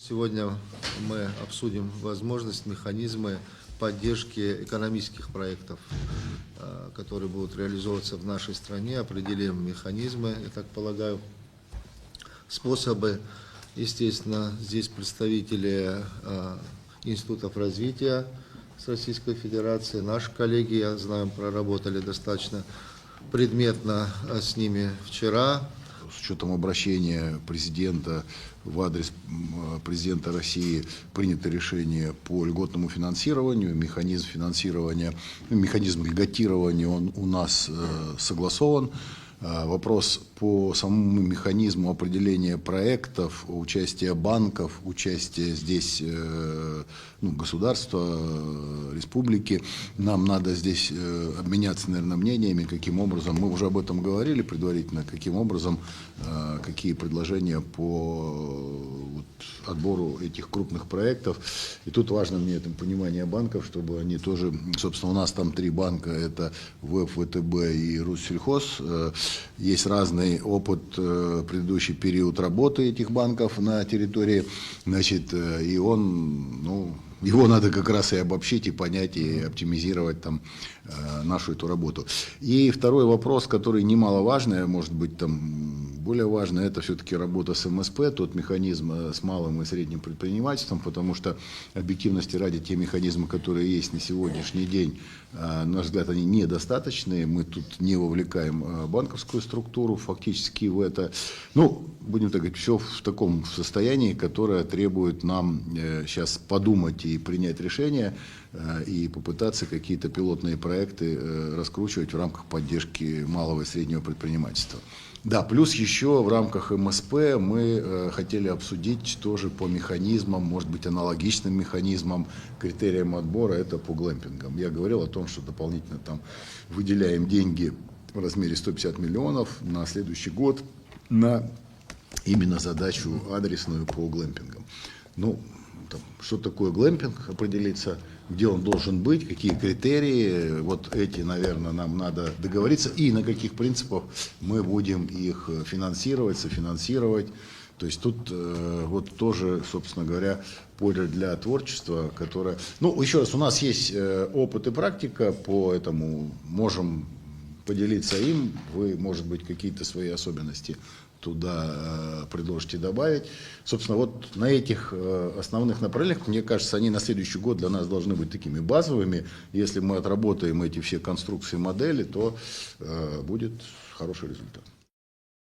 Сегодня мы обсудим возможность, механизмы поддержки экономических проектов, которые будут реализовываться в нашей стране. Определим механизмы, я так полагаю, способы. Естественно, здесь представители институтов развития с Российской Федерации. Наши коллеги, я знаю, проработали достаточно предметно с ними вчера. С учетом обращения президента в адрес президента России принято решение по льготному финансированию. Механизм финансирования, механизм льготирования он у нас согласован. Вопрос по самому механизму определения проектов, участия банков, участия здесь государства, республики. Нам надо здесь обменяться, наверное, мнениями, каким образом, мы уже об этом говорили предварительно, каким образом, какие предложения по отбору этих крупных проектов. И тут важно мне это понимание банков, чтобы они тоже, собственно, у нас там 3 банка, это ВЭФ, ВТБ и Руссельхоз. Есть разный опыт, предыдущий период работы этих банков на территории, значит, и он, его надо как раз и обобщить, и понять, и оптимизировать там нашу эту работу. И второй вопрос, который немаловажный, может быть, там более важный, это все-таки работа с МСП, тот механизм с малым и средним предпринимательством, потому что, объективности ради, те механизмы, которые есть на сегодняшний день, на наш взгляд, они недостаточные. Мы тут не вовлекаем банковскую структуру фактически в это. Будем так говорить, все в таком состоянии, которое требует нам сейчас подумать и принять решение, и попытаться какие-то пилотные проекты раскручивать в рамках поддержки малого и среднего предпринимательства. Да, плюс еще в рамках МСП мы хотели обсудить тоже по механизмам, может быть, аналогичным механизмам, критериям отбора, это по глэмпингам. Я говорил о том, что дополнительно там выделяем деньги в размере 150 миллионов на следующий год на именно задачу адресную по глэмпингам. Что такое глэмпинг, определиться, где он должен быть, какие критерии, вот эти, наверное, нам надо договориться, и на каких принципах мы будем их финансировать, софинансировать. То есть тут вот тоже, собственно говоря, поле для творчества, которое... еще раз, у нас есть опыт и практика по этому, можем поделиться им, вы, может быть, какие-то свои особенности туда предложите добавить. Собственно, вот на этих основных направлениях, мне кажется, они на следующий год для нас должны быть такими базовыми. Если мы отработаем эти все конструкции модели, то будет хороший результат.